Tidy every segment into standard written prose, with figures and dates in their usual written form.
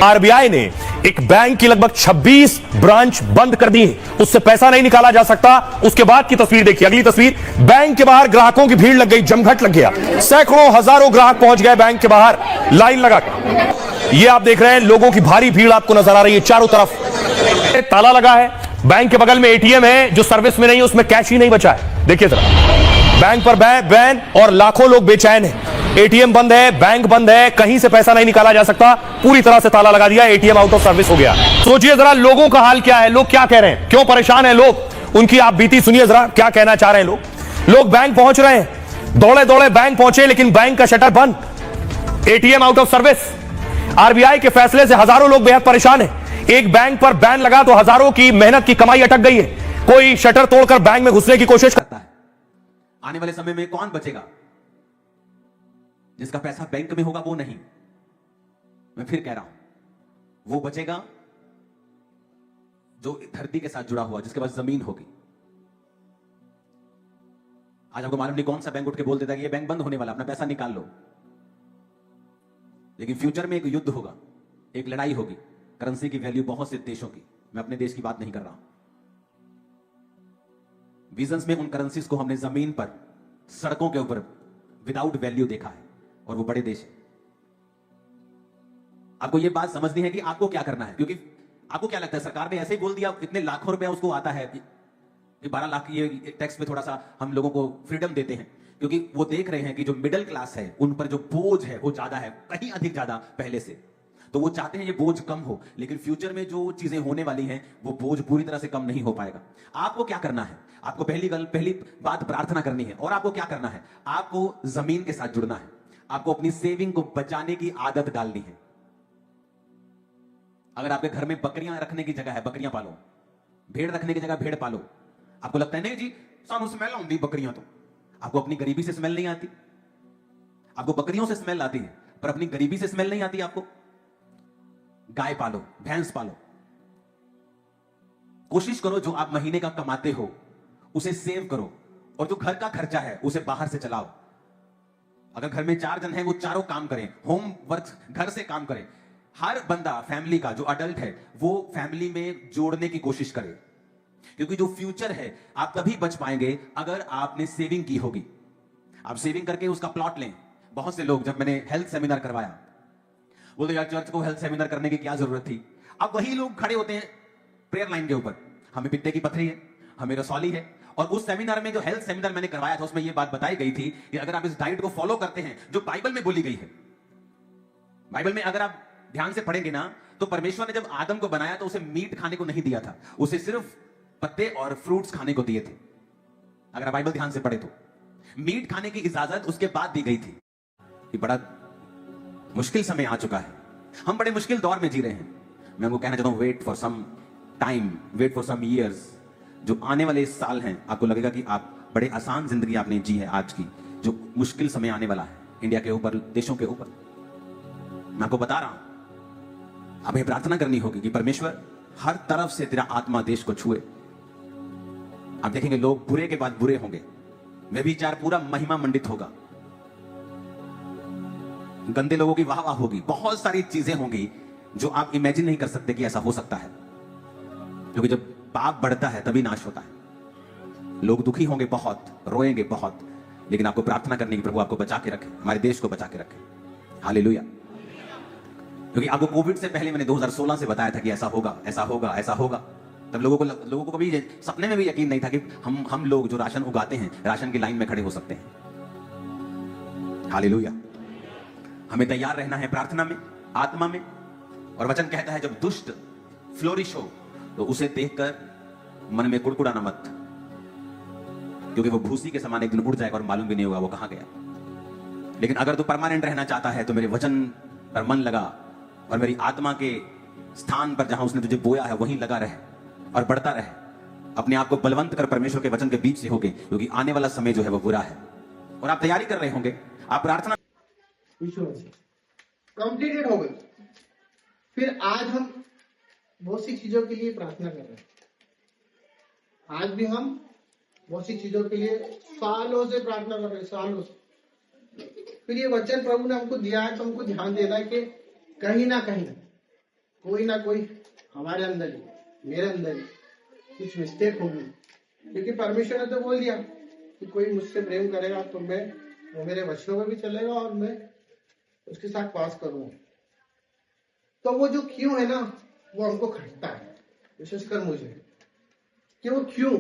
RBI ने एक bank की लगभग 26 ब्रांच बंद कर दी है, उससे पैसा नहीं निकाला जा सकता। उसके बाद की तस्वीर देखिए, अगली तस्वीर, बैंक के बाहर ग्राहकों की भीड़ लग गई, जमघट लग गया, सैकड़ों हजारों ग्राहक पहुंच गए बैंक के बाहर लाइन लगाकर। ये आप देख रहे हैं, लोगों की भारी भीड़ आपको नजर आ रही है चारों तरफ। ताला लगा है, बैंक के बगल में एटीएम है जो सर्विस में नहीं है, उसमें कैश ही नहीं बचा है। देखिए जरा, बैंक पर बैन और लाखों लोग बेचैन हैं। एटीएम बंद है, बैंक बंद है, कहीं से पैसा नहीं निकाला जा सकता, पूरी तरह से ताला लगा दिया, एटीएम आउट ऑफ सर्विस हो गया। सोचिए जरा लोगों का हाल क्या है, लोग क्या कह रहे हैं, क्यों परेशान है लोग, उनकी आप बीती सुनिए जरा, क्या कहना चाह रहे हैं लोग। लोग बैंक पहुंच रहे हैं, दौड़े दौड़े बैंक पहुंचे, लेकिन बैंक का शटर बंद, ATM out of service. RBI के फैसले से हजारों लोग बेहद परेशान है। एक बैंक पर बैन लगा तो हजारों की मेहनत की कमाई अटक गई है। कोई शटर तोड़कर बैंक में घुसने की कोशिश करता है। आने वाले समय में कौन बचेगा? जिसका पैसा बैंक में होगा वो नहीं। मैं फिर कह रहा हूं, वो बचेगा जो धरती के साथ जुड़ा हुआ, जिसके पास जमीन होगी। आज आपको मालूम नहीं कौन सा बैंक उठ के बोल देता है कि ये बैंक बंद होने वाला, अपना पैसा निकाल लो। लेकिन फ्यूचर में एक युद्ध होगा, एक लड़ाई होगी, करेंसी की वैल्यू बहुत से देशों की, मैं अपने देश की बात नहीं कर रहा हूं। विजन्स में उन करेंसीज को हमने जमीन पर, सड़कों के ऊपर विदाउट वैल्यू देखा है, और वो बड़े देश है। आपको ये बात समझनी है कि आपको क्या करना है, क्योंकि आपको क्या लगता है सरकार ने ऐसे ही बोल दिया, इतने लाखों रुपए उसको आता है कि 12 लाख ये टैक्स पे थोड़ा सा हम लोगों को फ्रीडम देते हैं, क्योंकि वो देख रहे हैं कि जो मिडिल क्लास है उन पर जो बोझ है वो ज्यादा है, कहीं अधिक ज्यादा पहले से, तो वो चाहते हैं ये बोझ कम हो। लेकिन फ्यूचर में जो चीजें होने वाली हैं वो बोझ पूरी तरह से कम नहीं हो पाएगा। आपको क्या करना है? आपको पहली बात प्रार्थना करनी है, और आपको क्या करना है? आपको जमीन के साथ जुड़ना है, आपको अपनी सेविंग को बचाने की आदत डालनी है। अगर आपके घर में बकरियां रखने की जगह है, बकरियां पालो, भेड़ रखने की जगह भेड़ पालो। आपको लगता है नहीं जी सानू स्मेल आती बकरियां, तो आपको अपनी गरीबी से स्मेल नहीं आती? आपको बकरियों से स्मेल आती है, पर अपनी गरीबी से स्मेल नहीं आती आपको? गाय पालो, भैंस पालो। कोशिश करो जो आप महीने का कमाते हो उसे सेव करो, और जो घर का खर्चा है उसे बाहर से चलाओ। अगर घर में 4 जन हैं, वो चारों काम करें, होम वर्क घर से काम करें। हर बंदा फैमिली का जो अडल्ट है वो फैमिली में जोड़ने की कोशिश करे, क्योंकि जो फ्यूचर है आप तभी बच पाएंगे अगर आपने सेविंग की होगी। आप सेविंग करके उसका प्लॉट लें। बहुत से लोग, जब मैंने हेल्थ सेमिनार करवाया, बोलते यार चर्च को हेल्थ सेमिनार करने की क्या जरूरत थी। अब वही लोग खड़े होते हैं प्रेयर लाइन के ऊपर, हमें पित्ते की पथरी है, हमें रसौली है। और उस सेमिनार में, जो हेल्थ सेमिनार मैंने करवाया था, उसमें यह बात बताई गई थी कि अगर आप इस डाइट को फॉलो करते हैं जो बाइबल में बोली गई है, बाइबल में अगर आप ध्यान से पढ़ेंगे ना, तो परमेश्वर ने जब आदम को बनाया तो उसे मीट खाने को नहीं दिया था, उसे सिर्फ पत्ते और फ्रूट्स खाने को दिए थे। अगर आप बाइबल ध्यान से पढ़े तो मीट खाने की इजाजत उसके बाद दी गई थी। ये बड़ा मुश्किल समय आ चुका है, हम बड़े मुश्किल दौर में जी रहे हैं। मैं उनको कहना चाहता हूं, wait for some time, wait for some years. जो आने वाले साल हैं, आपको लगेगा कि आप बड़े आसान जिंदगी आपने जी है आज की, जो मुश्किल समय आने वाला है इंडिया के ऊपर, देशों के ऊपर। मैं आपको बता रहा हूं, हमें प्रार्थना करनी होगी कि परमेश्वर हर तरफ से तेरा आत्मा देश को छुए। आप देखेंगे लोग बुरे के बाद बुरे होंगे, व्यभिचार पूरा महिमा मंडित होगा, गंदे लोगों की वाह वाह होगी, बहुत सारी चीजें होंगी जो आप इमेजिन नहीं कर सकते कि ऐसा हो सकता है। क्योंकि जब पाप बढ़ता है तभी नाश होता है। लोग दुखी होंगे बहुत, रोएंगे बहुत, लेकिन आपको प्रार्थना करने की प्रभु आपको बचा के रखे, हमारे देश को बचा के रखे। हालेलुया। क्योंकि आपको कोविड से पहले मैंने 2016 से बताया था कि ऐसा होगा, ऐसा होगा, ऐसा होगा, तब लोगों को कभी सपने में भी यकीन नहीं था कि हम लोग जो राशन उगाते हैं राशन की लाइन में खड़े हो सकते हैं। हालेलुया। हमें तैयार रहना है प्रार्थना में, आत्मा में। और वचन कहता है जब दुष्ट फ्लोरिश हो तो उसे देखकर मन में कुड़कुड़ाना मत, क्योंकि वो भूसी के समान एक दिन उड़ जाएगा और मालूम भी नहीं होगा वो कहां गया। लेकिन अगर तू परमानेंट रहना चाहता है तो मेरे वचन पर मन लगा और मेरी आत्मा के स्थान पर जहां उसने तुझे बोया है वहीं लगा रहे और बढ़ता रहे। अपने आप को बलवंत कर परमेश्वर के वचन के बीच से होगे, क्योंकि आने वाला समय जो है वो बुरा है और आप तैयारी कर रहे होंगे। आप प्रार्थना कंप्लीटेड हो गई। फिर आज हम बहुत सी चीजों के लिए प्रार्थना कर रहे हैं। आज भी हम बहुत सी चीजों के लिए सालों से प्रार्थना कर रहे हैं, सालों से। फिर ये वचन प्रभु ने हमको दिया है तो हमको ध्यान देना है कि कहीं ना कोई हमारे अंदर ही, मेरे अंदर ही कुछ मिस्टेक होगी। क्योंकि परमेश्वर ने तो बोल दिया कि कोई मुझसे प्रेम करेगा तो वो मेरे वचनों में भी चलेगा और मैं उसके साथ पास करूंगा। तो वो जो क्यों है ना, वो हमको खटता है, विशेषकर मुझे। कि वो क्यों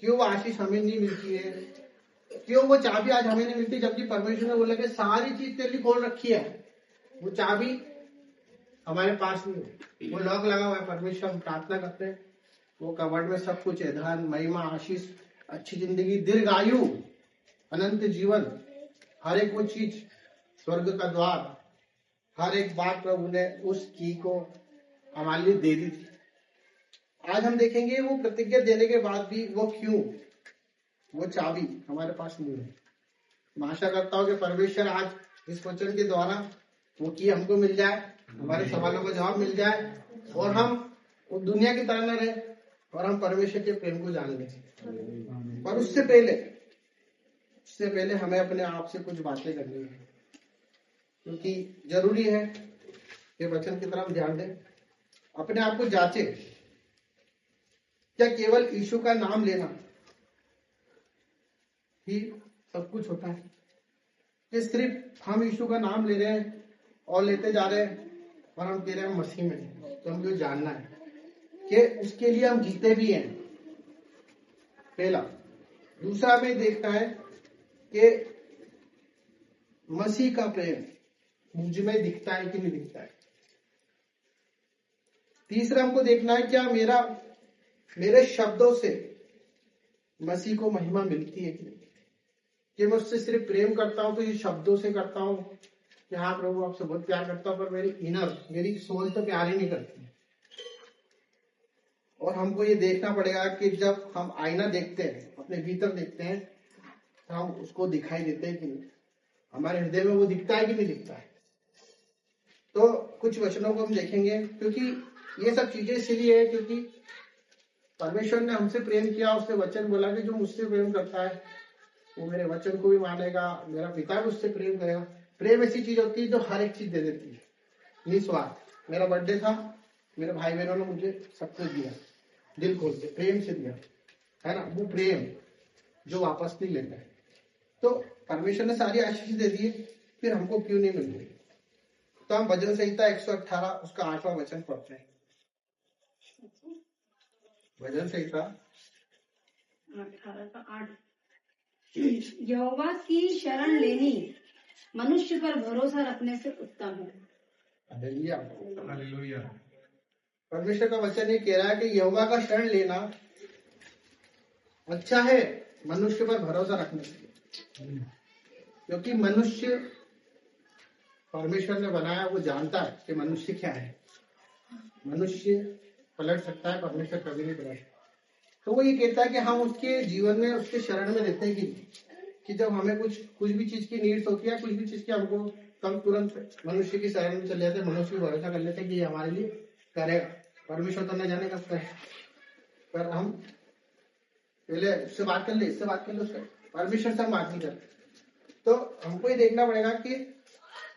वो आशीष हमें नहीं मिलती है, क्यों वो चाबी आज हमें नहीं मिलती, जबकि परमेश्वर ने बोला कि सारी चीज तेरे लिए खोल रखी है, वो चाबी हमारे पास नहीं। वो लॉक लगा हुआ है। परमेश्वर हम प्रार्थना करते हैं, वो कवर्ड में सब कुछ है, धन, महिमा, आशीष, अच्छी जिंदगी, दीर्घ आयु, अनंत जीवन, हर एक वो चीज, स्वर्ग का द्वार, हर एक बात प्रभु ने उस की को हमारे लिए दे दी थी। आज हम देखेंगे वो प्रतिज्ञा देने के बाद भी वो क्यों, वो चाबी हमारे पास नहीं है। मैं आशा करता हूँ कि परमेश्वर आज इस वचन के द्वारा वो की हमको मिल जाए, हमारे सवालों का जवाब मिल जाए और हम वो दुनिया की तरह न रहे और हम परमेश्वर के प्रेम को जान लें। पर उससे पहले हमें अपने आप से कुछ बातें करनी है, क्योंकि जरूरी है कि वचन की तरफ ध्यान दें, अपने आप को जांचे। क्या केवल यीशु का नाम लेना ही सब कुछ होता है? कि सिर्फ हम यीशु का नाम ले रहे हैं और लेते जा रहे हैं और हम कह रहे हैं मसीह में? तो हमको जानना है कि उसके लिए हम जीते भी हैं, पहला। दूसरा हमें देखना है कि मसीह का प्रेम मुझ में दिखता है कि नहीं दिखता है। तीसरा हमको देखना है क्या मेरे शब्दों से मसीह को महिमा मिलती है कि नहीं। कि मैं उससे सिर्फ प्रेम करता हूं तो ये शब्दों से करता हूं कि हाँ प्रभु आपसे बहुत प्यार करता हूं, पर मेरी सोच तो प्यार ही नहीं करती। और हमको ये देखना पड़ेगा कि जब हम आईना देखते हैं, अपने भीतर देखते हैं, तो हम उसको दिखाई देते हैं कि नहीं, हमारे हृदय में वो दिखता है कि नहीं दिखता है। तो कुछ वचनों को हम देखेंगे, क्योंकि ये सब चीजें इसलिए है क्योंकि परमेश्वर ने हमसे प्रेम किया। उसने वचन बोला कि जो मुझसे प्रेम करता है वो मेरे वचन को भी मानेगा, मेरा पिता भी उससे प्रेम करेगा। प्रेम ऐसी चीज होती है जो हर एक चीज दे देती है, निस्वार्थ। मेरा बर्थडे था, मेरे भाई बहनों ने मुझे सब कुछ दिया, दिल खोल के प्रेम से दिया, है ना। वो प्रेम जो वापस नहीं लेता है। तो परमेश्वर ने सारी आशीष दे दी, फिर हमको क्यों नहीं मिल रही? तो हम भजन संहिता 118 उसका 8वां वचन पढ़ते हैं। भजन संहिता 18 यहोवा की शरण लेनी मनुष्य पर भरोसा रखने से उत्तम है। हालेलुया। परमेश्वर का वचन ये कह रहा है कि यहोवा का शरण लेना अच्छा है मनुष्य पर भरोसा रखने से। क्योंकि मनुष्य परमेश्वर ने बनाया, वो जानता है कि मनुष्य क्या है। मनुष्य पलट सकता है, परमेश्वर कभी नहीं पलट। तो वो ये कहता है कि हम उसके जीवन में उसके शरण में रहते हैं कि जब हमें कुछ भी चीज की नीड्स होती है, कुछ भी चीज की हमको कम, तुरंत मनुष्य की शरण में चले जाते हैं, मनुष्य पर भरोसा कर लेते हैं कि ये हमारे लिए करेगा। परमेश्वर तो न जाने कब करे, पर हम पहले उससे बात कर ले, इससे बात कर ले, उससे परमेश्वर से हम बात नहीं करते। तो हमको ये देखना पड़ेगा कि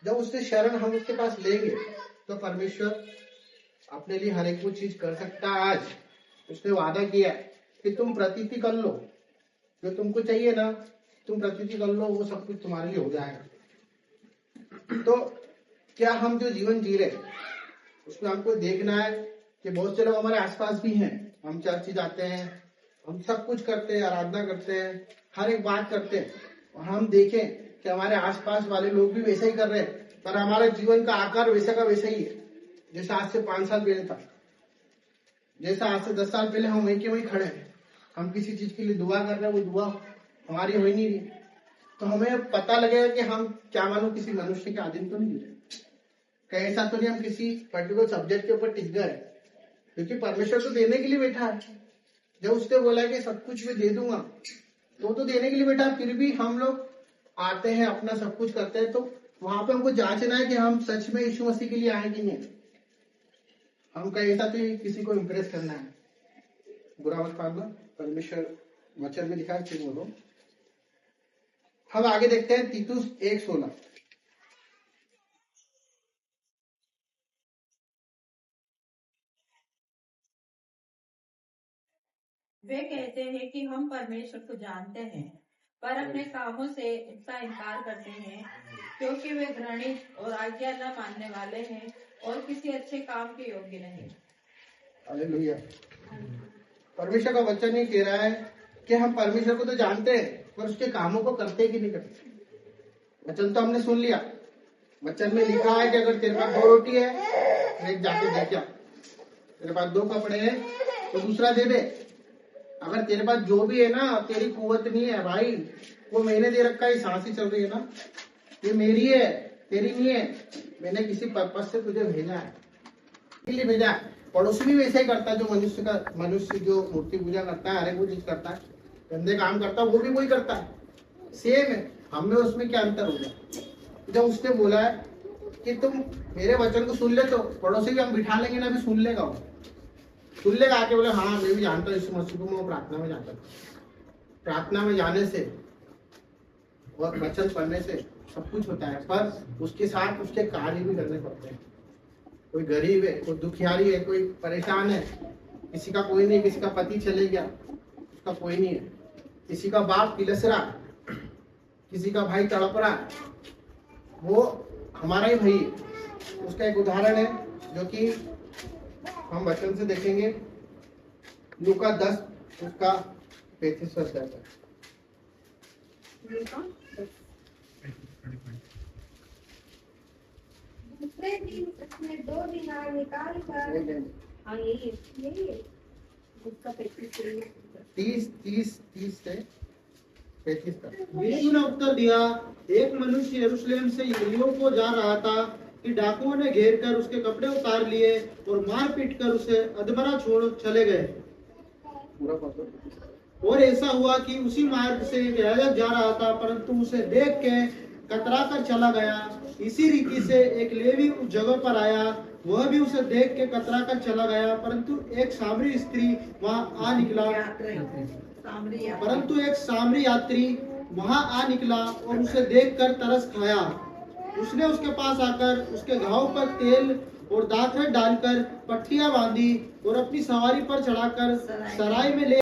जब उससे शरण हम उसके पास लेंगे तो परमेश्वर अपने लिए हर एक वो चीज कर सकता है। आज उसने वादा किया कि तुम प्रतीति कर लो, जो तुमको चाहिए ना तुम प्रतीति कर लो, वो सब कुछ तुम्हारे लिए हो जाएगा। तो क्या हम जो जीवन जी रहे उसमें हमको देखना है कि बहुत से लोग हमारे आसपास भी हैं, हम चर्च जाते हैं, हम सब कुछ करते हैं, आराधना करते हैं, हर एक बात करते हैं, और हम देखें कि हमारे आसपास वाले लोग भी वैसा ही कर रहे हैं, पर हमारे जीवन का आकार वैसा का वैसा ही है जैसा आज से 5 साल पहले था, जैसा आज से 10 साल पहले हम वहीं के वहीं खड़े हैं। हम किसी चीज के लिए दुआ कर रहे हैं, वो दुआ हमारी हो ही नहीं रही, तो हमें पता लगेगा कि हम क्या मानो किसी मनुष्य के अधीन तो नहीं है, कहीं ऐसा तो नहीं हम किसी पर्टिकुलर सब्जेक्ट के ऊपर टिक गए, क्योंकि परमेश्वर तो देने के लिए बैठा है। जब उसने बोला कि सब कुछ मैं दे दूंगा, तो देने के लिए बैठा है, फिर भी हम लोग आते हैं, अपना सब कुछ करते हैं, तो वहां पे हमको जांचना है कि हम सच में यीशु मसीह के लिए आए कि नहीं। हम कहीं ऐसा तो किसी को इम्प्रेस करना है, बुरा मत मानना, परमेश्वर वचन में लिखा है, ठीक बोलो। हम आगे देखते हैं तीतुस 1:16। वे कहते हैं कि हम परमेश्वर को जानते हैं, पर अपने कामों से उसका इनकार करते हैं, क्योंकि वे घृणित और आज्ञा न मानने वाले हैं और किसी अच्छे काम के योग्य नहीं। हालेलुया। परमेश्वर का वचन ये कह रहा है कि हम परमेश्वर को तो जानते हैं, पर उसके कामों को करते कि नहीं करते। वचन तो हमने सुन लिया, वचन में लिखा है कि अगर तेरे पास 2 रोटी है तो एक जाके दे क्या, तेरे पास 2 कपड़े हैं तो दूसरा दे दे। अगर तेरे पास जो भी है ना, तेरी कुवत नहीं है भाई, वो मैंने दे रखा है, सांस ही चल रही है ना, ये मेरी है, तेरी नहीं है। मैंने किसी पर्पस से तुझे भेजा है, इसलिए भेजा है। पड़ोसी भी वैसे ही करता है, जो मनुष्य जो मूर्ति पूजा करता है, हर एक वो चीज करता है, गंदे काम करता है, वो भी वही करता है, सेम है। हमें उसमें क्या अंतर हो गया? जब उसने बोला है कि तुम मेरे वचन को सुन ले, तो पड़ोसी भी हम बिठा लेंगे ना, भी सुन लेगा, वो सुन लेगा, आके बोले हाँ मैं भी जानता हूँ यीशु मसीह को, मैं प्रार्थना में जाता हूँ। प्रार्थना में जाने से और वचन पढ़ने से सब कुछ होता है, पर उसके साथ उसके कार्य भी करने पड़ते हैं। कोई गरीब है, कोई दुखियारी है, कोई परेशान है, किसी का कोई नहीं, किसी का पति चले गया, उसका कोई नहीं है, किसी का बाप किलस रहा, किसी का भाई तड़प रहा, वो हमारा ही भाई है। उसका एक उदाहरण है जो कि हम वचन से देखेंगे, लूका 10 उसका 35 अध्याय है। दूसरे दिन उसने 2 दिनार निकाल कर, हाँ यही है उसका 30 से 35 तक। यीशु ने उत्तर दिया, एक मनुष्य यरूशलेम से यरीहो को जा रहा था कि डाकुओं ने घेर कर उसके कपड़े उतार लिए और मार पीट कर उसे अधमरा छोड़ चले गए। पूरा पढ़ो। और ऐसा हुआ कि उसी मार्ग से एक याजक जा रहा था, परंतु उसे देख के कतरा कर चला गया। इसी रीति से एक लेवी उस जगह पर आया, वह भी उसे देख के कतरा कर चला गया, परंतु एक सामरी स्त्री वहां आ निकला वहां आ निकला और उसे देखकर तरस खाया। उसने उसके पास आकर उसके घाव पर तेल और दाखरस डालकर पट्टियां बांधी और अपनी सवारी पर चढ़ाकर सराय में ले